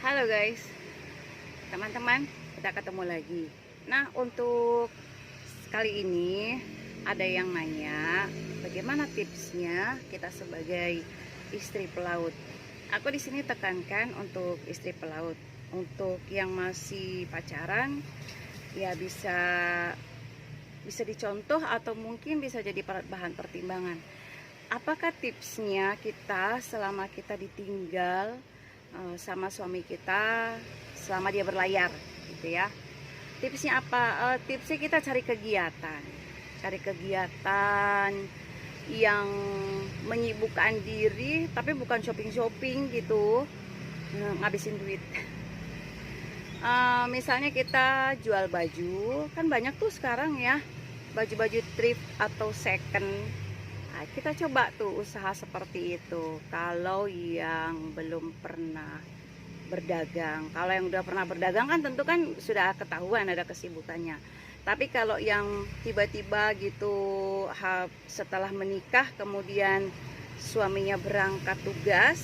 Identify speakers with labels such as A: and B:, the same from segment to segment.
A: Halo guys, teman-teman, kita ketemu lagi. Nah, untuk kali ini ada yang nanya bagaimana tipsnya kita sebagai istri pelaut. Aku di sini tekankan untuk istri pelaut. Untuk yang masih pacaran, ya bisa dicontoh atau mungkin bisa jadi bahan pertimbangan. Apakah tipsnya kita selama kita ditinggal sama suami kita selama dia berlayar gitu ya? Tipsnya apa? Tipsnya kita cari kegiatan yang menyibukkan diri, tapi bukan shopping gitu, ngabisin duit. Misalnya kita jual baju, kan banyak tuh sekarang ya, baju-baju thrift atau second. Nah, kita coba tuh usaha seperti itu. Kalau yang belum pernah berdagang, kalau yang udah pernah berdagang kan tentu kan sudah ketahuan ada kesibukannya. Tapi kalau yang tiba-tiba gitu setelah menikah kemudian suaminya berangkat tugas,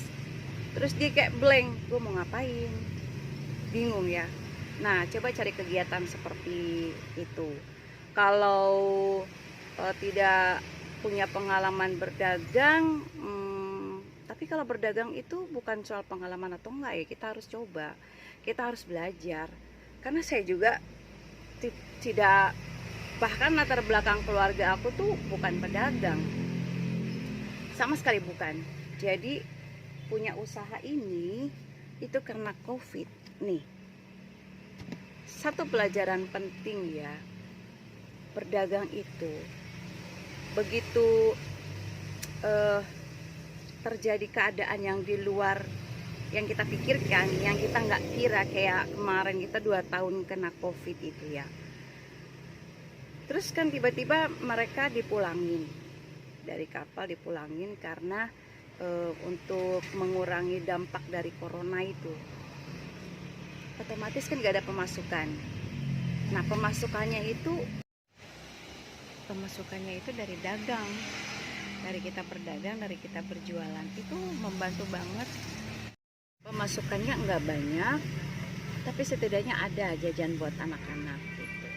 A: terus dia kayak blank, gue mau ngapain? Bingung ya. Nah, coba cari kegiatan seperti itu. Kalau tidak punya pengalaman berdagang, tapi kalau berdagang itu bukan soal pengalaman atau enggak ya, kita harus coba, kita harus belajar. Karena saya juga tidak, bahkan latar belakang keluarga aku tuh bukan pedagang, sama sekali bukan. Jadi punya usaha ini itu karena COVID nih. Satu pelajaran penting ya, berdagang itu begitu terjadi keadaan yang di luar yang kita pikirkan, yang kita nggak kira, kayak kemarin kita 2 tahun kena COVID itu ya. Terus kan tiba-tiba mereka dipulangin dari kapal, dipulangin karena untuk mengurangi dampak dari corona itu. Otomatis kan nggak ada pemasukan. Nah, pemasukannya itu dari dagang, dari kita berdagang, dari kita berjualan. Itu membantu banget. Pemasukannya nggak banyak, tapi setidaknya ada jajan buat anak-anak gitu.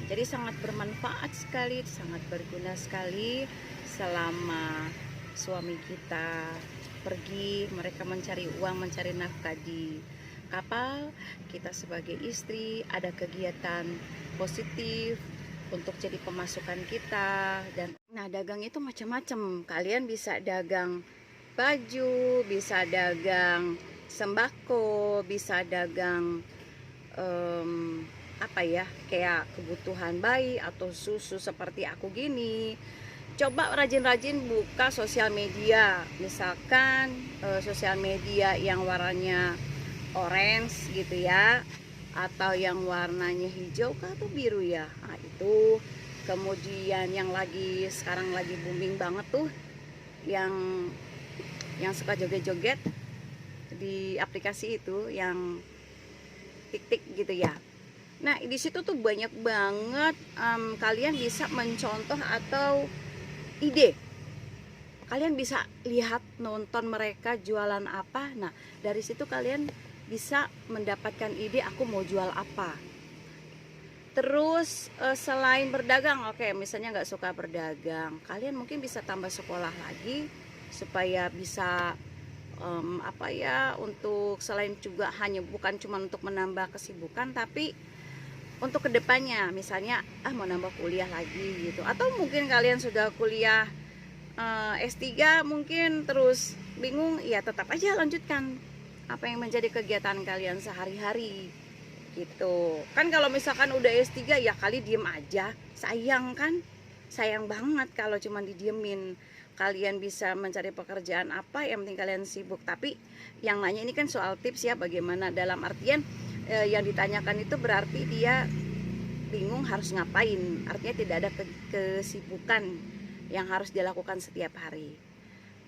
A: Jadi sangat bermanfaat sekali, sangat berguna sekali selama suami kita pergi, mereka mencari uang, mencari nafkah di kapal. Kita sebagai istri ada kegiatan positif untuk jadi pemasukan kita. Dan nah, dagang itu macam-macam. Kalian bisa dagang baju, bisa dagang sembako, bisa dagang apa ya, kayak kebutuhan bayi atau susu seperti aku gini. Coba rajin-rajin buka sosial media, misalkan sosial media yang warnanya orange gitu ya, atau yang warnanya hijau atau biru ya. Nah, itu kemudian yang sekarang lagi booming banget tuh yang suka joget-joget di aplikasi itu, yang tik-tik gitu ya. Nah, di situ tuh banyak banget kalian bisa mencontoh atau ide. Kalian bisa lihat, nonton mereka jualan apa. Nah, dari situ kalian bisa mendapatkan ide, aku mau jual apa. Terus selain berdagang, oke, misalnya nggak suka berdagang, kalian mungkin bisa tambah sekolah lagi supaya bisa apa ya, untuk selain juga bukan cuma untuk menambah kesibukan, tapi untuk kedepannya, misalnya mau nambah kuliah lagi gitu. Atau mungkin kalian sudah kuliah S3 mungkin terus bingung, ya tetap aja lanjutkan apa yang menjadi kegiatan kalian sehari-hari gitu. Kan kalau misalkan udah S3 ya kali diem aja, sayang kan, sayang banget kalau cuma didiemin. Kalian bisa mencari pekerjaan apa, yang penting kalian sibuk. Tapi yang nanya ini kan soal tips ya, bagaimana, dalam artian yang ditanyakan itu berarti dia bingung harus ngapain, artinya tidak ada kesibukan yang harus dilakukan setiap hari.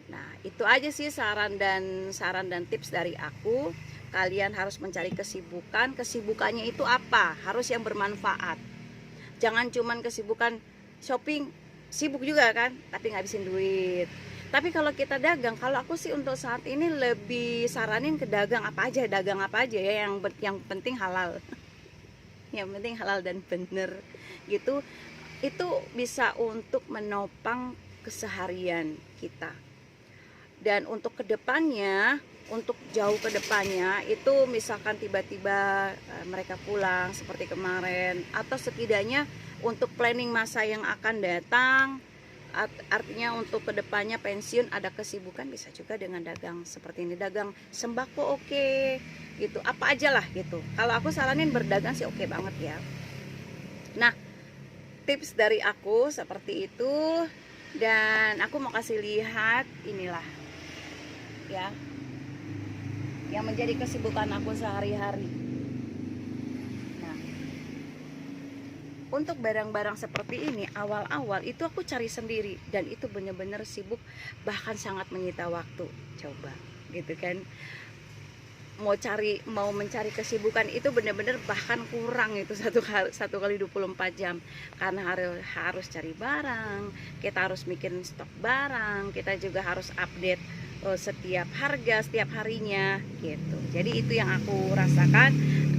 A: Nah, itu aja sih saran dan tips dari aku. Kalian harus mencari kesibukan. Kesibukannya itu apa? Harus yang bermanfaat. Jangan cuman kesibukan shopping, sibuk juga kan, tapi ngabisin duit. Tapi kalau kita dagang, kalau aku sih untuk saat ini lebih saranin ke dagang apa aja ya, yang penting halal. Yang penting halal dan bener gitu. Itu bisa untuk menopang keseharian kita. Dan untuk kedepannya, untuk jauh kedepannya itu misalkan tiba-tiba mereka pulang seperti kemarin, atau setidaknya untuk planning masa yang akan datang, artinya untuk kedepannya pensiun ada kesibukan, bisa juga dengan dagang seperti ini. Dagang sembako oke, gitu, apa aja lah gitu. Kalau aku saranin berdagang sih oke banget ya. Nah, tips dari aku seperti itu. Dan aku mau kasih lihat inilah ya, yang menjadi kesibukan aku sehari-hari. Nah, untuk barang-barang seperti ini awal-awal itu aku cari sendiri, dan itu bener-bener sibuk, bahkan sangat menyita waktu. Coba gitu kan, mau mencari kesibukan itu bener-bener bahkan kurang itu satu kali 24 jam, karena harus cari barang, kita harus mikirin stok barang, kita juga harus update setiap harga setiap harinya gitu. Jadi itu yang aku rasakan,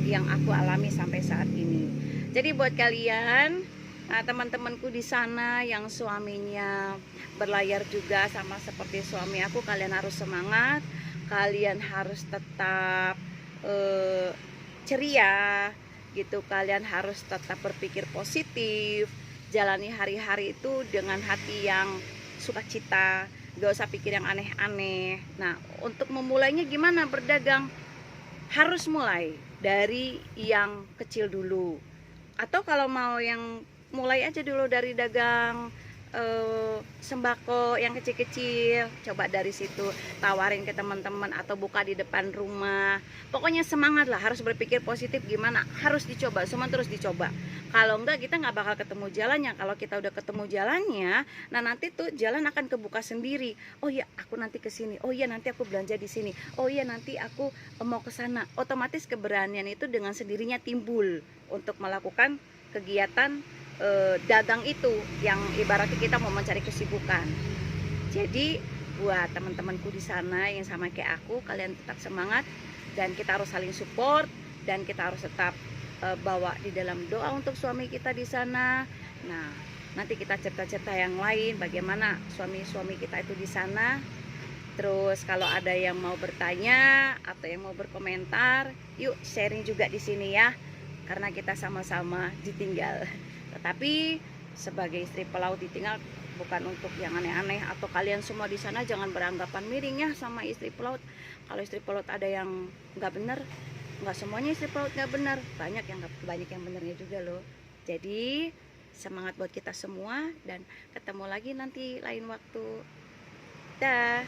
A: yang aku alami sampai saat ini. Jadi buat kalian, teman-temanku di sana yang suaminya berlayar juga sama seperti suami aku, kalian harus semangat, kalian harus tetap ceria gitu, kalian harus tetap berpikir positif, jalani hari-hari itu dengan hati yang sukacita, gak usah pikir yang aneh-aneh. Nah, untuk memulainya gimana berdagang? Harus mulai dari yang kecil dulu, atau kalau mau yang mulai aja dulu dari dagang sembako yang kecil-kecil, coba dari situ tawarin ke teman-teman atau buka di depan rumah. Pokoknya semangat lah, harus berpikir positif. Gimana, harus dicoba, semua terus dicoba. Kalau enggak kita nggak bakal ketemu jalannya. Kalau kita udah ketemu jalannya, nah nanti tuh jalan akan kebuka sendiri. Oh iya, aku nanti ke sini, oh iya nanti aku belanja di sini, oh iya nanti aku mau ke sana. Otomatis keberanian itu dengan sendirinya timbul untuk melakukan kegiatan dagang itu, yang ibaratnya kita mau mencari kesibukan. Jadi buat teman-temanku di sana yang sama kayak aku, kalian tetap semangat, dan kita harus saling support, dan kita harus tetap bawa di dalam doa untuk suami kita di sana. Nah, nanti kita cerita-cerita yang lain bagaimana suami-suami kita itu di sana. Terus kalau ada yang mau bertanya atau yang mau berkomentar, yuk sharing juga di sini ya, karena kita sama-sama ditinggal. Tetapi sebagai istri pelaut ditinggal bukan untuk yang aneh-aneh, atau kalian semua di sana jangan beranggapan miring ya sama istri pelaut. Kalau istri pelaut ada yang nggak benar, nggak semuanya istri pelaut nggak benar, banyak yang benernya juga loh. Jadi semangat buat kita semua, dan ketemu lagi nanti lain waktu. Dah.